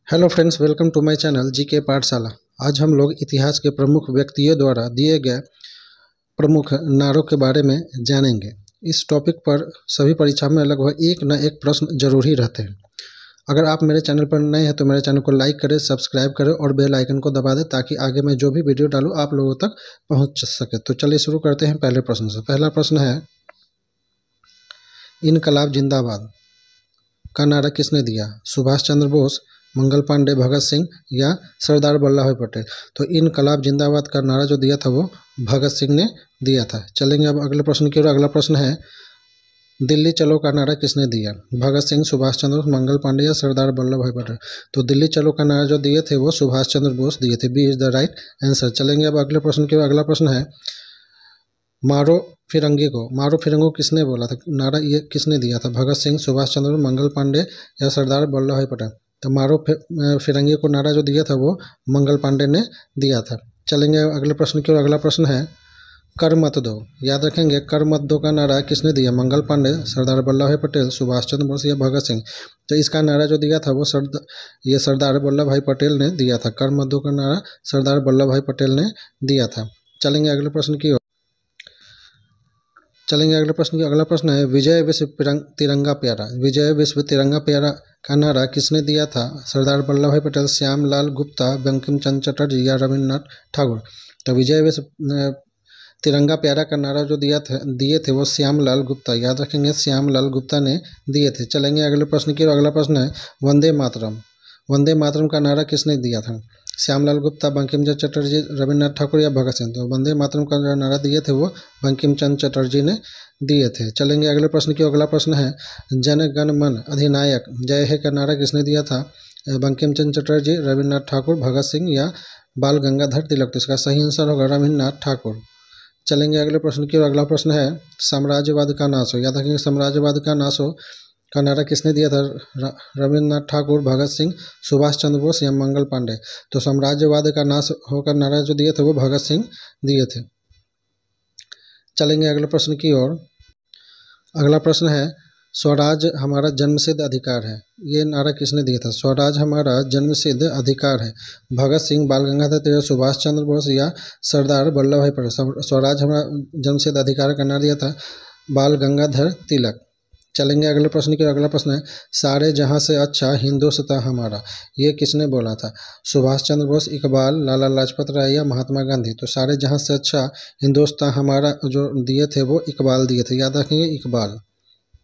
Hello friends, welcome to my channel GK Pathshala. आज हम लोग इतिहास के प्रमुख व्यक्तियों द्वारा दिए गए प्रमुख नारों के बारे में जानेंगे। इस टॉपिक पर सभी परीक्षा में लगभग एक न एक प्रश्न जरूर ही रहते हैं। अगर आप मेरे चैनल पर नए हैं तो मेरे चैनल को लाइक करें, सब्सक्राइब करें और बेल आइकन को दबा दें ताकि आगे मैं जो भी वीडियो डालूँ आप लोगों तक पहुँच सके। तो चलिए शुरू करते हैं पहले प्रश्न से। पहला प्रश्न है, इनकलाब जिंदाबाद का नारा किसने दिया? सुभाष चंद्र बोस, मंगल पांडे, भगत सिंह या सरदार वल्लभ भाई पटेल? तो इनकलाब जिंदाबाद का नारा जो दिया था वो भगत सिंह ने दिया था। चलेंगे अब अगले प्रश्न की ओर। अगला प्रश्न है, दिल्ली चलो का नारा किसने दिया? भगत सिंह, सुभाष चंद्र बोस, मंगल पांडे या सरदार वल्लभ भाई पटेल? तो दिल्ली चलो का नारा जो दिए थे वो सुभाष चंद्र बोस दिए थे। B is the right answer. चलेंगे अब अगले प्रश्न की ओर। अगला प्रश्न है, मारो फिरंगी को, मारो फिरंगी किसने बोला था? नारा ये किसने दिया था? भगत सिंह, सुभाष चंद्र बोस, मंगल पांडे या सरदार वल्लभ भाई पटेल? तो मारो फिरंगी को नारा जो दिया था वो मंगल पांडे ने दिया था। चलेंगे अगले प्रश्न की ओर। अगला प्रश्न है, कर मत दो, याद रखेंगे, कर मत दो का नारा किसने दिया? मंगल पांडे, सरदार वल्लभ भाई पटेल, सुभाष चंद्र बोस या भगत सिंह? तो इसका नारा जो दिया था वो सरदार वल्लभ भाई पटेल ने दिया था। कर मत दो का नारा सरदार वल्लभ भाई पटेल ने दिया था। चलेंगे अगले प्रश्न की ओर। अगला प्रश्न है, विजय विश्व तिरंगा प्यारा, विजय विश्व तिरंगा प्यारा का नारा किसने दिया था? सरदार वल्लभ भाई पटेल, श्यामलाल गुप्ता, बंकिम चंद्र चटर्जी या रविन्द्रनाथ ठाकुर? तो विजय विश्व तिरंगा प्यारा का नारा जो दिए थे वो श्यामलाल गुप्ता, याद रखेंगे, श्यामलाल गुप्ता ने दिए थे। चलेंगे अगले प्रश्न की ओर। अगला प्रश्न है, वंदे मातरम, वंदे मातरम का नारा किसने दिया था? श्यामलाल गुप्ता, बंकिम चंद्र चटर्जी, रविन्द्रनाथ ठाकुर या भगत सिंह? तो वंदे मातरम का जो नारा दिए थे वो बंकिम चंद्र चटर्जी ने दिए थे। चलेंगे अगले प्रश्न की। अगला प्रश्न है, जन गण मन अधिनायक जय हे का नारा किसने दिया था? बंकिम चंद्र चटर्जी, रविन्द्रनाथ ठाकुर, भगत सिंह या बाल गंगाधर तिलक? तो इसका सही आंसर होगा रविन्द्रनाथ ठाकुर। चलेंगे अगले प्रश्न की ओर। अगला प्रश्न है, साम्राज्यवाद का नाश हो, याद रखेंगे, साम्राज्यवाद का नाश हो का नारा किसने दिया था? रविन्द्रनाथ ठाकुर, भगत सिंह, सुभाष चंद्र बोस या मंगल पांडे? तो साम्राज्यवाद का नाश होकर नारा जो दिए थे वो भगत सिंह दिए थे। चलेंगे अगले प्रश्न की ओर। अगला प्रश्न है, स्वराज हमारा जन्मसिद्ध अधिकार है, ये नारा किसने दिया था? स्वराज हमारा जन्मसिद्ध अधिकार है। भगत सिंह, बाल गंगाधर तिलक, सुभाष चंद्र बोस या सरदार वल्लभ भाई पटेल? स्वराज हमारा जन्मसिद्ध अधिकार का नारा दिया था बाल गंगाधर तिलक। चलेंगे अगले प्रश्न की। अगला प्रश्न है, सारे जहां से अच्छा हिंदुस्तान हमारा, ये किसने बोला था? सुभाष चंद्र बोस, इकबाल, लाला लाजपत राय या महात्मा गांधी? तो सारे जहां से अच्छा हिंदुस्तान हमारा जो दिए थे वो इकबाल दिए थे, याद रखेंगे, इकबाल।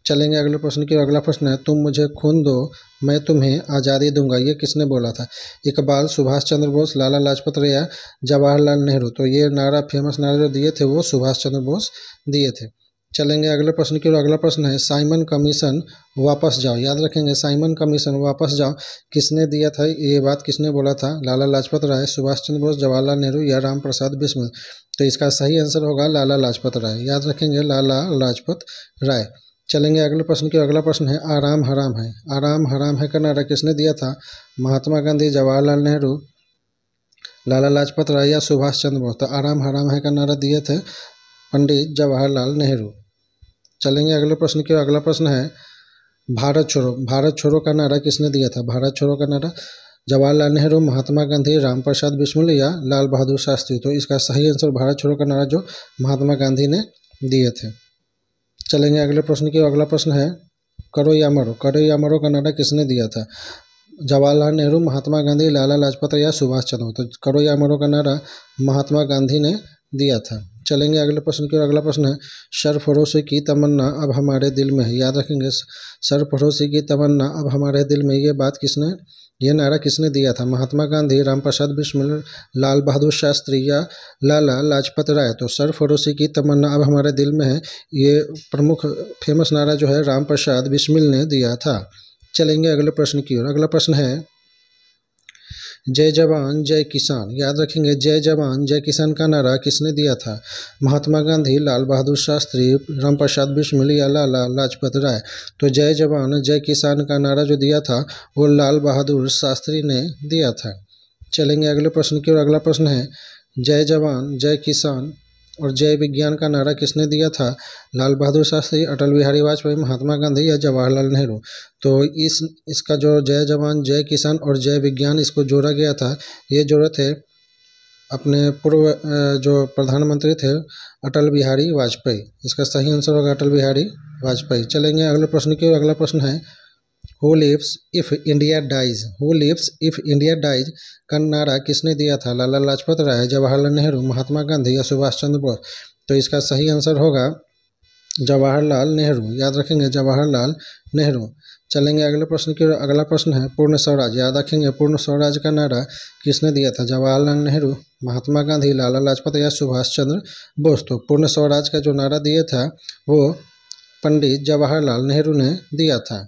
चलेंगे अगले प्रश्न की। अगला प्रश्न है, तुम मुझे खून दो मैं तुम्हें आज़ादी दूंगा, ये किसने बोला था? इकबाल, सुभाष चंद्र बोस, लाला लाजपत राय या जवाहरलाल नेहरू? तो ये नारा, फेमस नारा जो दिए थे वो सुभाष चंद्र बोस दिए थे। चलेंगे अगले प्रश्न की ओर। अगला प्रश्न है, साइमन कमीशन वापस जाओ, याद रखेंगे, साइमन कमीशन वापस जाओ किसने दिया था? ये बात किसने बोला था? लाला लाजपत राय, सुभाष चंद्र बोस, जवाहरलाल नेहरू या राम प्रसाद बिस्मिल? तो इसका सही आंसर होगा लाला लाजपत राय, याद रखेंगे, लाला लाजपत राय। चलेंगे अगले प्रश्न की। अगला प्रश्न है, आराम हराम है, आराम हराम है का नारा किसने दिया था? महात्मा गांधी, जवाहरलाल नेहरू, लाला लाजपत राय या सुभाष चंद्र बोस? तो आराम हराम है का नारा दिए थे पंडित जवाहरलाल नेहरू। चलेंगे अगले प्रश्न की। अगला प्रश्न है, भारत छोड़ो, भारत छोड़ो का नारा किसने दिया था? भारत छोड़ो का नारा जवाहरलाल नेहरू, महात्मा गांधी, राम प्रसाद बिस्मिल या लाल बहादुर शास्त्री? तो इसका सही आंसर भारत छोड़ो का नारा जो महात्मा गांधी ने दिए थे। चलेंगे अगले प्रश्न की। अगला प्रश्न है, करो या मरो, करो या मरो का नारा किसने दिया था? जवाहरलाल नेहरू, महात्मा गांधी, लाला लाजपत राय या सुभाष चंद्र? तो करो या मरो का नारा महात्मा गांधी ने दिया था। चलेंगे अगले प्रश्न की ओर। अगला प्रश्न है, सरफरोशी की तमन्ना अब हमारे दिल में है, याद रखेंगे, सरफरोशी की तमन्ना अब हमारे दिल में, ये नारा किसने दिया था? महात्मा गांधी, राम प्रसाद बिस्मिल, लाल बहादुर शास्त्री या लाला लाजपत राय? तो सरफरोशी की तमन्ना अब हमारे दिल में है, ये प्रमुख फेमस नारा जो है राम प्रसाद बिस्मिल ने दिया था। चलेंगे अगले प्रश्न की ओर। अगला प्रश्न है, जय जवान जय किसान, याद रखेंगे, जय जवान जय किसान का नारा किसने दिया था? महात्मा गांधी, लाल बहादुर शास्त्री, राम प्रसाद बिस्मिल या लाला लाजपत राय? तो जय जवान जय किसान का नारा जो दिया था वो लाल बहादुर शास्त्री ने दिया था। चलेंगे अगले प्रश्न की ओर। अगला प्रश्न है, जय जवान जय किसान और जय विज्ञान का नारा किसने दिया था? लाल बहादुर शास्त्री, अटल बिहारी वाजपेयी, महात्मा गांधी या जवाहरलाल नेहरू। तो इसका जो जय जवान जय किसान और जय विज्ञान इसको जोड़ा गया था, ये जोड़े थे अपने पूर्व जो प्रधानमंत्री थे अटल बिहारी वाजपेयी। इसका सही आंसर होगा अटल बिहारी वाजपेयी। चलेंगे अगले प्रश्न की। अगला प्रश्न है who lives if India dies. Who lives if India dies का नारा किसने दिया था? लाला लाजपत राय, जवाहरलाल नेहरू, महात्मा गांधी या सुभाष चंद्र बोस। तो इसका सही आंसर होगा जवाहरलाल नेहरू। याद रखेंगे जवाहरलाल नेहरू। चलेंगे अगले प्रश्न की। अगला प्रश्न है पूर्ण स्वराज। याद रखेंगे पूर्ण स्वराज का नारा किसने दिया था? जवाहरलाल नेहरू, महात्मा गांधी, लाला लाजपत या सुभाष चंद्र बोस। तो पूर्ण स्वराज का जो नारा दिया था वो पंडित जवाहरलाल नेहरू ने दिया था।